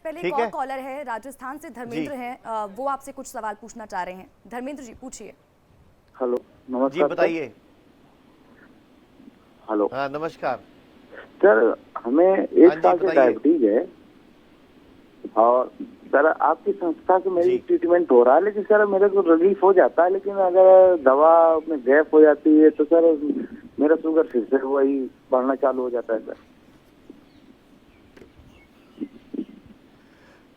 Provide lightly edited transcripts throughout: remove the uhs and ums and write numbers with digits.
पहले ठीक एक और है? कॉलर है, राजस्थान से धर्मेंद्र हैं, वो आपसे कुछ सवाल पूछना चाह रहे हैं। धर्मेंद्र जी पूछिए। हेलो, नमस्कार जी बताइए। हेलो हाँ नमस्कार। सर, हमें हाँ एक जी साल से बताइए। डायबिटीज है और सर आपकी संस्था से मेरी जी। ट्रीटमेंट हो रहा है, लेकिन सर मेरे को रिलीफ हो जाता है, लेकिन अगर दवा में गैप हो जाती है तो सर मेरा शुगर फिर से वही बढ़ना चालू हो जाता है सर।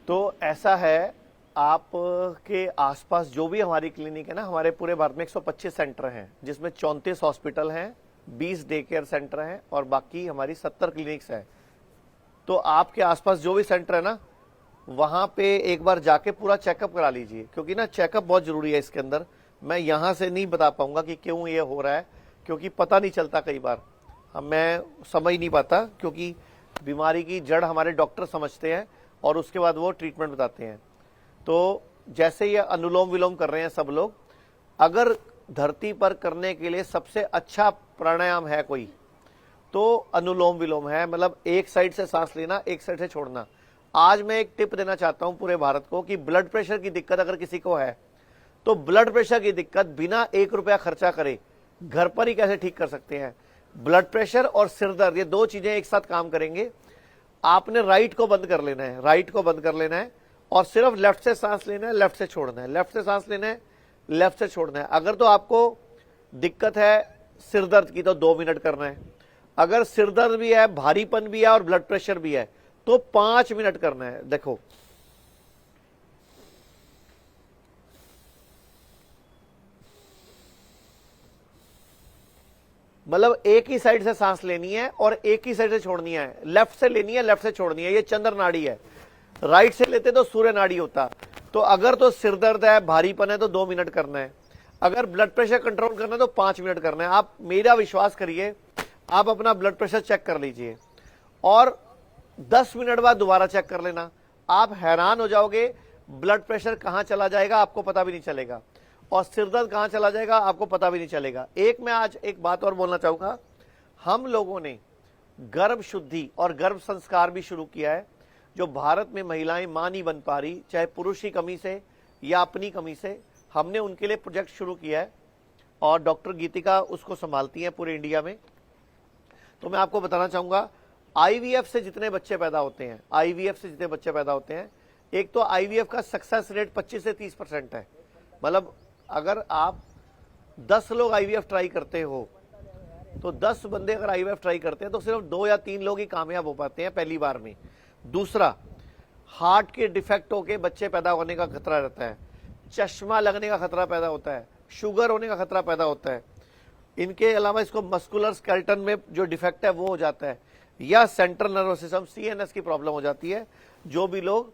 तो ऐसा है, आप के आसपास जो भी हमारी क्लिनिक है ना, हमारे पूरे भारत में 125 सेंटर हैं, जिसमें 34 हॉस्पिटल हैं, 20 डे केयर सेंटर हैं और बाकी हमारी 70 क्लिनिक्स हैं। तो आपके आसपास जो भी सेंटर है ना, वहां पे एक बार जाके पूरा चेकअप करा लीजिए, क्योंकि ना चेकअप बहुत जरूरी है इसके अंदर। मैं यहां से नहीं बता पाऊंगा कि क्यों ये हो रहा है, क्योंकि पता नहीं चलता कई बार, मैं समझ नहीं पाता, क्योंकि बीमारी की जड़ हमारे डॉक्टर समझते हैं और उसके बाद वो ट्रीटमेंट बताते हैं। तो जैसे ये अनुलोम विलोम कर रहे हैं सब लोग, अगर धरती पर करने के लिए सबसे अच्छा प्राणायाम है कोई, तो अनुलोम विलोम है। मतलब एक साइड से सांस लेना, एक साइड से छोड़ना। आज मैं एक टिप देना चाहता हूं पूरे भारत को कि ब्लड प्रेशर की दिक्कत अगर किसी को है, तो ब्लड प्रेशर की दिक्कत बिना 1 रुपया खर्चा करे घर पर ही कैसे ठीक कर सकते हैं। ब्लड प्रेशर और सिरदर्द, ये दो चीजें एक साथ काम करेंगे। आपने राइट को बंद कर लेना है, राइट को बंद कर लेना है और सिर्फ लेफ्ट से सांस लेना है, लेफ्ट से छोड़ना है, लेफ्ट से सांस लेना है, लेफ्ट से छोड़ना है। अगर तो आपको दिक्कत है सिरदर्द की तो 2 मिनट करना है। अगर सिरदर्द भी है, भारीपन भी है और ब्लड प्रेशर भी है तो 5 मिनट करना है। देखो, मतलब एक ही साइड से सांस लेनी है और एक ही साइड से छोड़नी है। लेफ्ट से लेनी है, लेफ्ट से छोड़नी है। ये चंद्र नाड़ी है। राइट से लेते तो सूर्य नाड़ी होता। तो अगर तो सिरदर्द है, भारीपन है तो 2 मिनट करना है। अगर ब्लड प्रेशर कंट्रोल करना है तो 5 मिनट करना है। आप मेरा विश्वास करिए, आप अपना ब्लड प्रेशर चेक कर लीजिए और 10 मिनट बाद दोबारा चेक कर लेना। आप हैरान हो जाओगे, ब्लड प्रेशर कहां चला जाएगा आपको पता भी नहीं चलेगा और सिरदर्द कहां चला जाएगा आपको पता भी नहीं चलेगा। एक मैं आज एक बात और बोलना चाहूंगा, हम लोगों ने गर्भ शुद्धि और गर्भ संस्कार भी शुरू किया है। जो भारत में महिलाएं मां नहीं बन पा रही, चाहे पुरुष की कमी से या अपनी कमी से, हमने उनके लिए प्रोजेक्ट शुरू किया है और डॉक्टर गीतिका उसको संभालती हैं पूरे इंडिया में। तो मैं आपको बताना चाहूंगा, आईवीएफ से जितने बच्चे पैदा होते हैं, आईवीएफ से जितने बच्चे पैदा होते हैं, एक तो आईवीएफ का सक्सेस रेट 25 से 30% है। मतलब अगर आप 10 लोग आईवीएफ ट्राई करते हो तो 10 बंदे अगर आईवीएफ ट्राई करते हैं तो सिर्फ 2 या 3 लोग ही कामयाब हो पाते हैं पहली बार में। दूसरा, हार्ट के डिफेक्ट होके बच्चे पैदा होने का खतरा रहता है, चश्मा लगने का खतरा पैदा होता है, शुगर होने का खतरा पैदा होता है। इनके अलावा इसको मस्कुलर स्केलेटन में जो डिफेक्ट है वो हो जाता है, या सेंट्रल नर्वस सिस्टम सीएनएस की प्रॉब्लम हो जाती है, जो भी लोग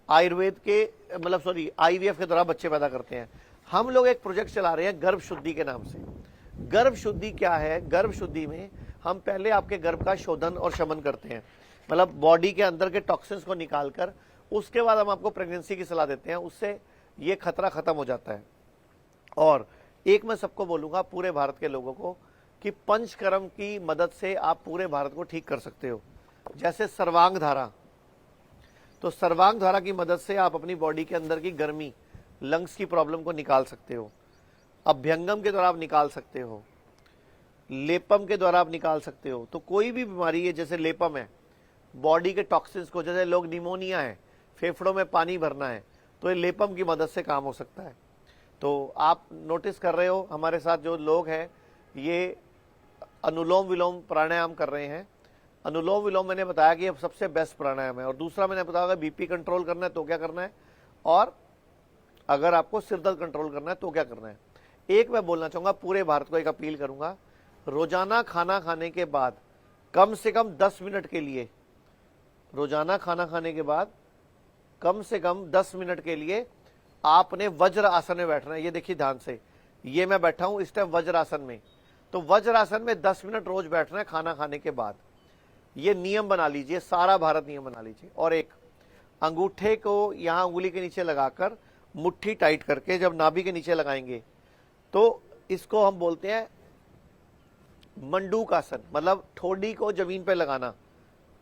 आयुर्वेद के आईवीएफ के द्वारा बच्चे पैदा करते हैं। हम लोग एक प्रोजेक्ट चला रहे हैं गर्भ शुद्धि के नाम से। गर्भ शुद्धि क्या है? गर्भ शुद्धि में हम पहले आपके गर्भ का शोधन और शमन करते हैं, मतलब बॉडी के अंदर के टॉक्सिन्स को निकालकर उसके बाद हम आपको प्रेगनेंसी की सलाह देते हैं। उससे ये खतरा खत्म हो जाता है। और एक मैं सबको बोलूंगा, पूरे भारत के लोगों को, कि पंचकर्म की मदद से आप पूरे भारत को ठीक कर सकते हो। जैसे सर्वांग धारा, तो सर्वांग धारा की मदद से आप अपनी बॉडी के अंदर की गर्मी, लंग्स की प्रॉब्लम को निकाल सकते हो। अभ्यंगम के द्वारा आप निकाल सकते हो, लेपम के द्वारा आप निकाल सकते हो। तो कोई भी बीमारी है, जैसे लेपम है, बॉडी के टॉक्सिन्स को, जैसे लोग निमोनिया है, फेफड़ों में पानी भरना है, तो ये लेपम की मदद से काम हो सकता है। तो आप नोटिस कर रहे हो हमारे साथ जो लोग हैं ये अनुलोम विलोम प्राणायाम कर रहे हैं। अनुलोम विलोम मैंने बताया कि ये सबसे बेस्ट प्राणायाम है। और दूसरा मैंने बताया बीपी कंट्रोल करना है तो क्या करना है, और अगर आपको सिरदर्द कंट्रोल करना है तो क्या करना है। एक मैं बोलना चाहूंगा, पूरे भारत को एक अपील करूंगा, रोजाना खाना खाने के बाद कम से कम 10 मिनट के लिए, रोजाना खाना खाने के बाद कम से कम 10 मिनट के लिए आपने वज्र आसन में बैठना है। ये देखिए ध्यान से, ये मैं बैठा हूं इस टाइम वज्र आसन में। तो वज्र आसन में 10 मिनट रोज बैठना है खाना खाने के बाद। ये नियम बना लीजिए, सारा भारत नियम बना लीजिए। और एक, अंगूठे को यहां उंगली के नीचे लगाकर मुट्ठी टाइट करके जब नाभि के नीचे लगाएंगे तो इसको हम बोलते हैं मंडूक आसन, मतलब ठोडी को जमीन पे लगाना।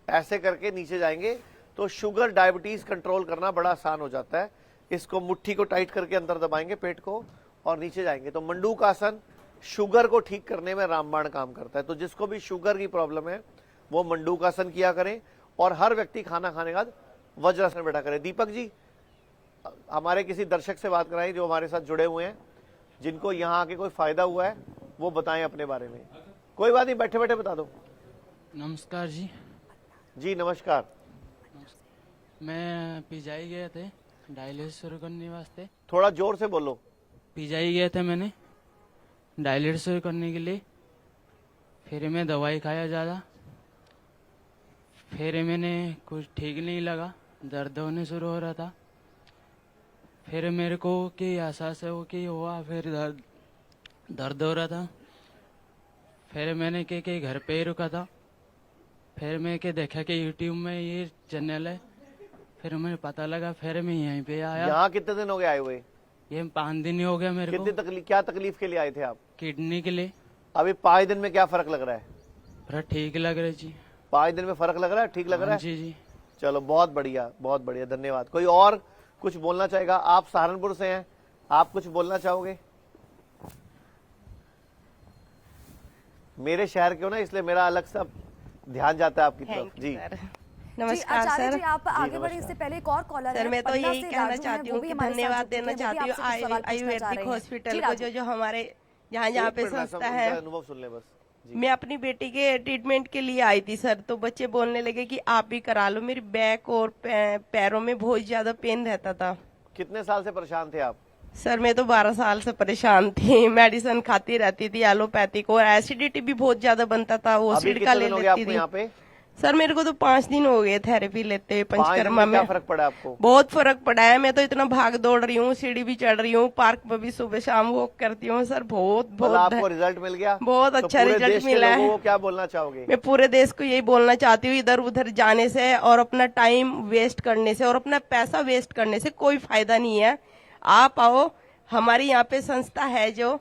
ऐसे करके नीचे जाएंगे तो शुगर डायबिटीज कंट्रोल करना बड़ा आसान हो जाता है। इसको मुट्ठी को टाइट करके अंदर दबाएंगे पेट को और नीचे जाएंगे। तो मंडूक आसन शुगर को ठीक करने में रामबाण काम करता है। तो जिसको भी शुगर की प्रॉब्लम है वो मंडूक आसन किया करें और हर व्यक्ति खाना खाने के बाद वज्रासन बैठा करे। दीपक जी, हमारे किसी दर्शक से बात कराएं जो हमारे साथ जुड़े हुए हैं, जिनको यहाँ आके कोई फायदा हुआ है, वो बताएं अपने बारे में। कोई बात नहीं, बैठे बैठे बता दो। नमस्कार जी। जी नमस्कार। मैं पिजाई गए थे डायलिसिस शुरू करने वास्ते। थोड़ा जोर से बोलो। पिजाई गए थे मैंने डायलिसिस शुरू करने के लिए। फिर मैं दवाई खाया ज़्यादा, फिर मैंने कुछ ठीक नहीं लगा, दर्द होने शुरू हो रहा था। फिर मेरे को कि एहसास है वो कि हुआ, फिर दर्द हो रहा था। फिर मैंने के घर पे ही रुका था। फिर मैं के देखा कि यूट्यूब में ये चैनल है, फिर मुझे पता लगा, फिर मैं यहीं पे आया। यहाँ कितने दिन हो गए आए हुए? ये 5 दिन ही हो गया मेरे को। कितनी तकलीफ, क्या तकलीफ के लिए आए थे आप? किडनी के लिए। अभी 5 दिन में क्या फर्क लग रहा है? फिर ठीक लग रही जी। 5 दिन में फर्क लग रहा है, ठीक लग रहा है? जी जी। चलो बहुत बढ़िया, बहुत बढ़िया, धन्यवाद। कोई और कुछ बोलना चाहेगा? आप सहारनपुर से हैं, आप कुछ बोलना चाहोगे? मेरे शहर के हो ना, इसलिए मेरा अलग सा ध्यान जाता है आपकी तरफ। जी नमस्कार आचार्य सर। जी, आप आगे बढ़े इससे पहले एक और कॉलर सर है मैं तो पटना यही से कहना राजू हैं, चाहती वो हूँ भी कि हमारे साथ धन्यवाद जुड़ चुके देना हैं, वो भी चाहती हूँ आपसे कुछ सवाल पूछना चाह आयुर्वेदिक रहे हैं। हॉस्पिटल जी, को, राजू। जो हमारे जहाँ पे एक मिनट, संस्था सब है। उनका अनुभव सुन ले बस। जी। मैं अपनी बेटी के ट्रीटमेंट के लिए आई थी सर, तो बच्चे बोलने लगे कि आप भी करा लो। मेरी बैक और पैरों में बहुत ज्यादा पेन रहता था। कितने साल से परेशान थे आप? सर मैं तो 12 साल से परेशान थी। मेडिसिन खाती रहती थी एलोपैथिक, और एसिडिटी भी बहुत ज्यादा बनता था, वो अभी सिरका कितने ले दिन हो गए लेती आपको थी। यहाँ पे? सर मेरे को तो 5 दिन हो गए थेरेपी लेते हुए 5 दिन पंचकर्मा में क्या में। फर्क पड़ा आपको? बहुत फर्क पड़ा है। मैं तो इतना भाग दौड़ रही हूँ, सीढ़ी भी चढ़ रही हूँ, पार्क में भी सुबह शाम वॉक करती हूँ सर। बहुत मतलब बहुत आपको रिजल्ट मिल गया? बहुत तो अच्छा पूरे रिजल्ट देश के मिला लोगों है। को क्या बोलना चाहोगे? मैं पूरे देश को यही बोलना चाहती हूँ, इधर उधर जाने से और अपना टाइम वेस्ट करने से और अपना पैसा वेस्ट करने से कोई फायदा नहीं है। आप आओ, हमारी यहाँ पे संस्था है जो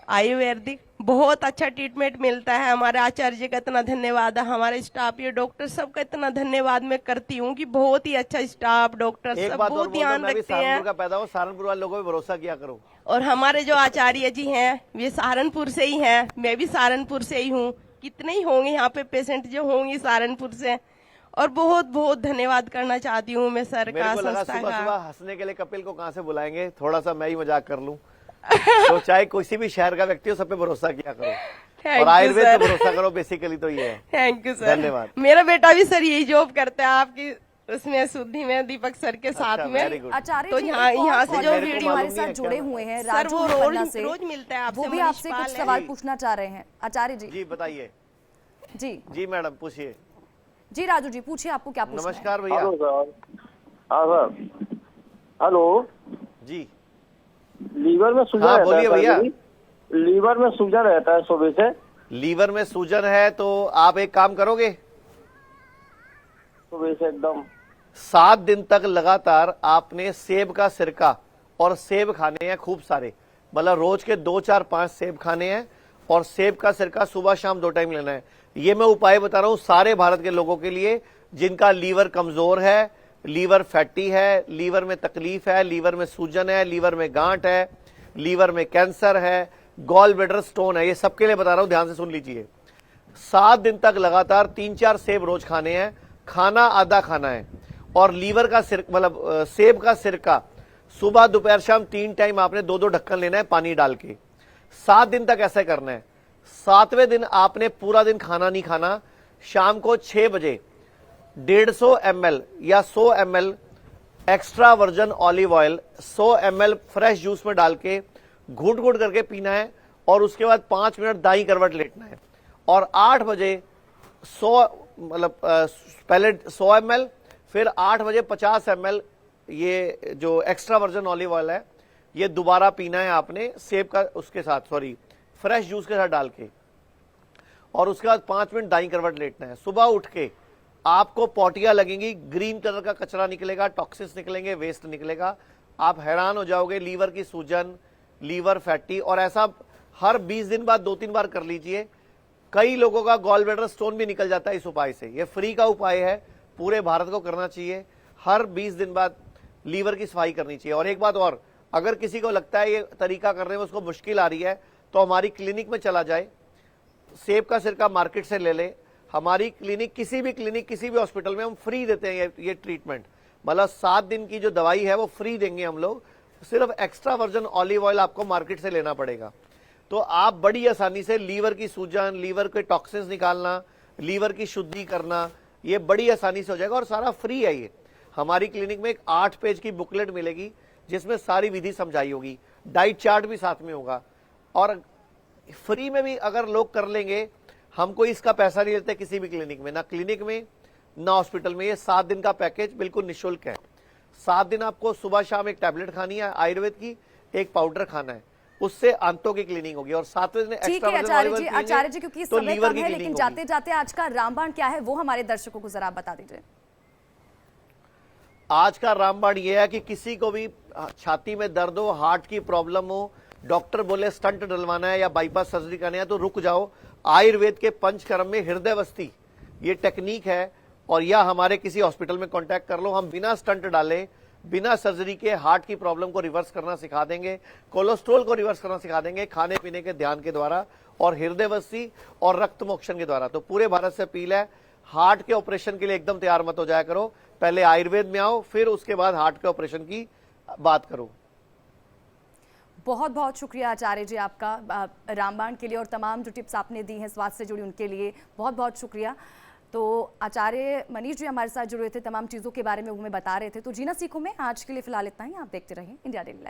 आयुर्वेदिक, बहुत अच्छा ट्रीटमेंट मिलता है। हमारे आचार्य जी का इतना धन्यवाद है, हमारे स्टाफ, ये डॉक्टर सबका इतना धन्यवाद मैं करती हूँ कि बहुत ही अच्छा स्टाफ, डॉक्टर एक सब बात और बहुत बोल दो, ध्यान मैं भी रखते सहारनपुर हैं। का पैदा हूँ, सहारनपुर वाले लोगों पे भरोसा किया करो। और हमारे जो आचार्य जी हैं वे सहारनपुर से ही हैं, मैं भी सहारनपुर से ही हूँ। कितने ही होंगे यहाँ पे पेशेंट जो होंगे सहारनपुर से। और बहुत बहुत धन्यवाद करना चाहती हूँ मैं सर मेरे का, को लगा संस्था सुबह का। सुबह हंसने के लिए कपिल को कहाँ से बुलाएंगे, थोड़ा सा मैं ही मजाक कर लूं। तो चाहे किसी भी शहर का व्यक्ति हो, सब पे भरोसा किया करो Thank और you, आयुर्वेद पे sir. भरोसा करो। बेसिकली तो ये है। Thank you sir. धन्यवाद। मेरा बेटा भी सर यही जॉब करता है आपकी उसमें शुद्धि में, दीपक सर के साथ अच्छा, में। very good। आचार्य तो जी, यहाँ- एक और यहाँ से caller जो भी वीडियो हमारे मालूम साथ नहीं जुड़े है हुए हैं, सर राजू वो पन्ना से, रोज मिलता है आपसे, वो भी मनीष आपसे कुछ पाल है। सवाल जी। पूछना चाह रहे हैं। आचार्य जी। जी बताइए। जी जी मैडम पूछिए। जी राजू जी, पूछिए आपको क्या पूछना है। नमस्कार भैया। Hello sir. हाँ सर। हेलो। जी लीवर में सूजन हाँ, रहता बोलिए है सर भैया। मेरी। लीवर में सूजन रहता है सुबह से। लीवर में सूजन है तो आप एक काम करोगे, सुबह से एकदम 7 दिन तक लगातार आपने सेब का सिरका और सेब खाने हैं खूब सारे, मतलब रोज के 2, 4, 5 सेब खाने हैं और सेब का सिरका सुबह शाम 2 टाइम लेना है। ये मैं उपाय बता रहा हूं सारे भारत के लोगों के लिए जिनका लीवर कमजोर है, लीवर फैटी है, लीवर में तकलीफ है, लीवर में सूजन है, लीवर में गांठ है, लीवर में कैंसर है, गॉल ब्लैडर स्टोन है। ये सबके लिए बता रहा हूं, ध्यान से सुन लीजिए। 7 दिन तक लगातार 3-4 सेब रोज खाने हैं, खाना आधा खाना है और लीवर का मतलब सेब का सिरका सुबह दोपहर शाम 3 टाइम आपने 2-2 ढक्कन लेना है पानी डाल के। 7 दिन तक ऐसा करना है। 7वें दिन आपने पूरा दिन खाना नहीं खाना। शाम को 6 बजे 150 ml या 100 ml extra version olive oil 100 ml fresh juice में डाल के घूट घूट करके पीना है और उसके बाद 5 मिनट दाई करवट लेटना है और 8 बजे 100 मतलब पहले 100 ml फिर 8 बजे 50 ml ये जो एक्स्ट्रा वर्जन ऑलिव ऑयल है ये दोबारा पीना है आपने सेब का उसके साथ, सॉरी फ्रेश जूस के साथ डाल के, और उसके बाद 5 मिनट दाई करवट लेटना है। सुबह उठ के आपको पॉटियां लगेंगी, ग्रीन कलर का कचरा निकलेगा, टॉक्सिस निकलेंगे, वेस्ट निकलेगा। आप हैरान हो जाओगे, लीवर की सूजन, लीवर फैटी, और ऐसा हर 20 दिन बाद 2-3 बार कर लीजिए। कई लोगों का गॉल ब्लैडर स्टोन भी निकल जाता है इस उपाय से। ये फ्री का उपाय है, पूरे भारत को करना चाहिए। हर 20 दिन बाद लीवर की सफाई करनी चाहिए। और एक बात और, अगर किसी को लगता है ये तरीका करने में उसको मुश्किल आ रही है तो हमारी क्लिनिक में चला जाए, सेब का सिरका मार्केट से ले ले। हमारी क्लिनिक, किसी भी हॉस्पिटल में हम फ्री देते हैं ये ट्रीटमेंट। मतलब 7 दिन की जो दवाई है वो फ्री देंगे हम लोग, सिर्फ एक्स्ट्रा वर्जन ऑलिव ऑयल आपको मार्केट से लेना पड़ेगा। तो आप बड़ी आसानी से लीवर की सूजन, लीवर के टॉक्सिन्स निकालना, लीवर की शुद्धि करना, ये बड़ी आसानी से हो जाएगा और सारा फ्री है। ये हमारी क्लिनिक में एक 8 पेज की बुकलेट मिलेगी जिसमें सारी विधि समझाई होगी, डाइट चार्ट भी साथ में होगा। और फ्री में भी अगर लोग कर लेंगे, हम कोई इसका पैसा नहीं लेते किसी भी क्लिनिक में, ना क्लिनिक में ना हॉस्पिटल में। ये 7 दिन का पैकेज बिल्कुल निःशुल्क है। 7 दिन आपको सुबह शाम एक टैबलेट खानी है आयुर्वेद की, एक पाउडर खाना है, उससे आंतों की क्लीनिंग होगी। और 7वें दिन ठीक है आचार्य जी, क्योंकि तो समय लीवर कम की है, क्लीनिंग लेकिन होगी। जाते जाते आज का रामबाण क्या है वो हमारे दर्शकों को जरा आप बता दीजिए। आज का रामबाण यह है कि किसी को भी छाती में दर्द हो, हार्ट की प्रॉब्लम हो, डॉक्टर बोले स्टंट डलवाना है या बाईपास सर्जरी करनी है, तो रुक जाओ। आयुर्वेद के पंचकर्म में हृदयवस्ती ये टेक्निक है, और या हमारे किसी हॉस्पिटल में कांटेक्ट कर लो। हम बिना स्टंट डाले, बिना सर्जरी के हार्ट की प्रॉब्लम को रिवर्स करना सिखा देंगे, कोलेस्ट्रॉल को रिवर्स करना सिखा देंगे, खाने पीने के ध्यान के द्वारा और हृदयवस्ती और रक्त मोक्षण के द्वारा। तो पूरे भारत से अपील है, हार्ट के ऑपरेशन के लिए एकदम तैयार मत हो जाया करो, पहले आयुर्वेद में आओ, फिर उसके बाद हार्ट के ऑपरेशन की बात करो। बहुत बहुत शुक्रिया आचार्य जी आपका रामबाण के लिए, और तमाम जो टिप्स आपने दी हैं स्वास्थ्य से जुड़ी उनके लिए बहुत बहुत शुक्रिया। तो आचार्य मनीष जी हमारे साथ जुड़े थे, तमाम चीज़ों के बारे में वो हमें बता रहे थे। तो जीना सीखो में आज के लिए फिलहाल इतना ही। आप देखते रहिए इंडिया डेली लाइव।